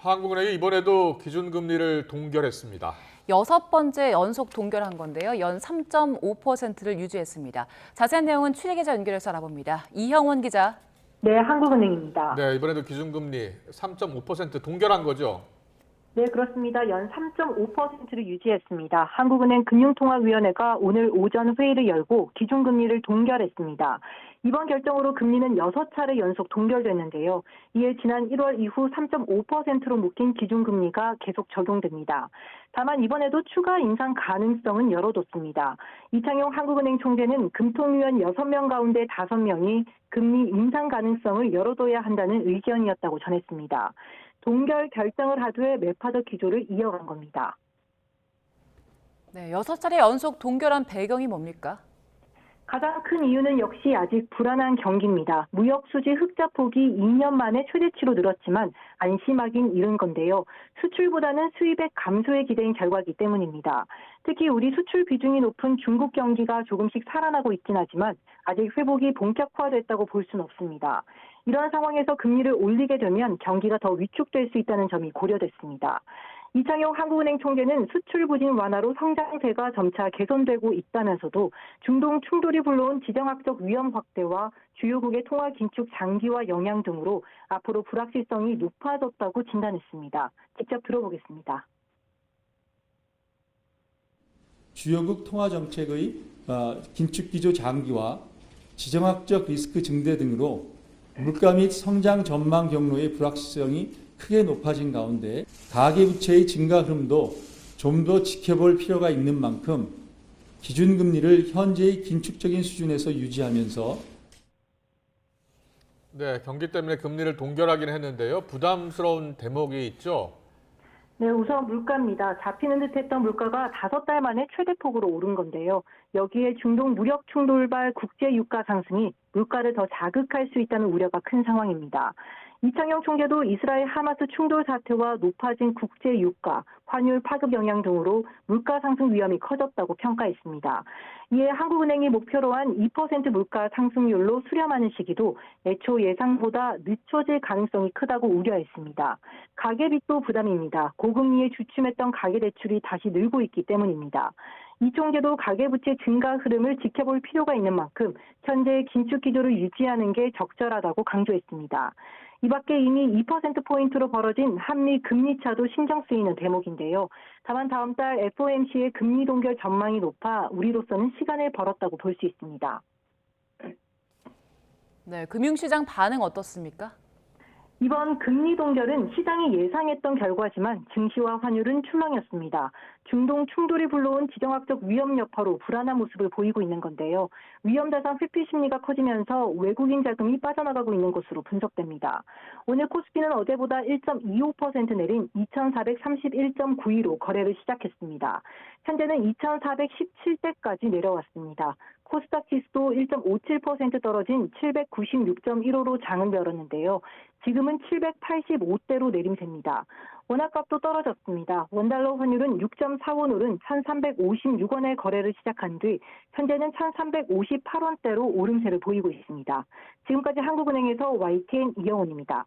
한국은행이 이번에도 기준금리를 동결했습니다. 여섯 번째 연속 동결한 건데요. 연 3.5%를 유지했습니다. 자세한 내용은 취재기자 연결해서 알아봅니다. 이형원 기자. 네, 한국은행입니다. 네, 이번에도 기준금리 3.5% 동결한 거죠? 네, 그렇습니다. 연 3.5%를 유지했습니다. 한국은행 금융통화위원회가 오늘 오전 회의를 열고 기준금리를 동결했습니다. 이번 결정으로 금리는 6차례 연속 동결됐는데요. 이에 지난 1월 이후 3.5%로 묶인 기준금리가 계속 적용됩니다. 다만 이번에도 추가 인상 가능성은 열어뒀습니다. 이창용 한국은행 총재는 금통위원 6명 가운데 5명이 금리 인상 가능성을 열어둬야 한다는 의견이었다고 전했습니다. 동결 결정을 하되 매파적 기조를 이어간 겁니다. 네, 6차례 연속 동결한 배경이 뭡니까? 가장 큰 이유는 역시 아직 불안한 경기입니다. 무역 수지 흑자 폭이 2년 만에 최대치로 늘었지만 안심하긴 이른 건데요. 수출보다는 수입의 감소에 기대인 결과이기 때문입니다. 특히 우리 수출 비중이 높은 중국 경기가 조금씩 살아나고 있긴 하지만 아직 회복이 본격화됐다고 볼 수는 없습니다. 이러한 상황에서 금리를 올리게 되면 경기가 더 위축될 수 있다는 점이 고려됐습니다. 이창용 한국은행 총재는 수출 부진 완화로 성장세가 점차 개선되고 있다면서도 중동 충돌이 불러온 지정학적 위험 확대와 주요국의 통화 긴축 장기화 영향 등으로 앞으로 불확실성이 높아졌다고 진단했습니다. 직접 들어보겠습니다. 주요국 통화 정책의 긴축 기조 장기화, 지정학적 리스크 증대 등으로 물가 및 성장 전망 경로의 불확실성이 크게 높아진 가운데 가계부채의 증가 흐름도 좀 더 지켜볼 필요가 있는 만큼 기준금리를 현재의 긴축적인 수준에서 유지하면서 네, 경기 때문에 금리를 동결하긴 했는데요. 부담스러운 대목이 있죠? 네, 우선 물가입니다. 잡히는 듯했던 물가가 5달 만에 최대폭으로 오른 건데요. 여기에 중동 무력 충돌발 국제 유가 상승이 물가를 더 자극할 수 있다는 우려가 큰 상황입니다. 이창용 총재도 이스라엘 하마스 충돌 사태와 높아진 국제 유가, 환율 파급 영향 등으로 물가 상승 위험이 커졌다고 평가했습니다. 이에 한국은행이 목표로 한 2% 물가 상승률로 수렴하는 시기도 애초 예상보다 늦춰질 가능성이 크다고 우려했습니다. 가계빚도 부담입니다. 고금리에 주춤했던 가계대출이 다시 늘고 있기 때문입니다. 이 총재도 가계부채 증가 흐름을 지켜볼 필요가 있는 만큼 현재 긴축 기조를 유지하는 게 적절하다고 강조했습니다. 이 밖에 이미 2%포인트로 벌어진 한미 금리 차도 신경 쓰이는 대목인데요. 다만 다음 달 FOMC의 금리 동결 전망이 높아 우리로서는 시간을 벌었다고 볼 수 있습니다. 네, 금융시장 반응 어떻습니까? 이번 금리 동결은 시장이 예상했던 결과지만 증시와 환율은 출렁였습니다. 중동 충돌이 불러온 지정학적 위험 여파로 불안한 모습을 보이고 있는 건데요. 위험자산 회피 심리가 커지면서 외국인 자금이 빠져나가고 있는 것으로 분석됩니다. 오늘 코스피는 어제보다 1.25% 내린 2,431.92로 거래를 시작했습니다. 현재는 2,417대까지 내려왔습니다. 코스닥 지수도 1.57% 떨어진 796.15로 장을 열었는데요. 지금은 785대로 내림세입니다. 원화값도 떨어졌습니다. 원달러 환율은 6.45 오른 1,356원에 거래를 시작한 뒤 현재는 1,358원대로 오름세를 보이고 있습니다. 지금까지 한국은행에서 YTN 이영훈입니다.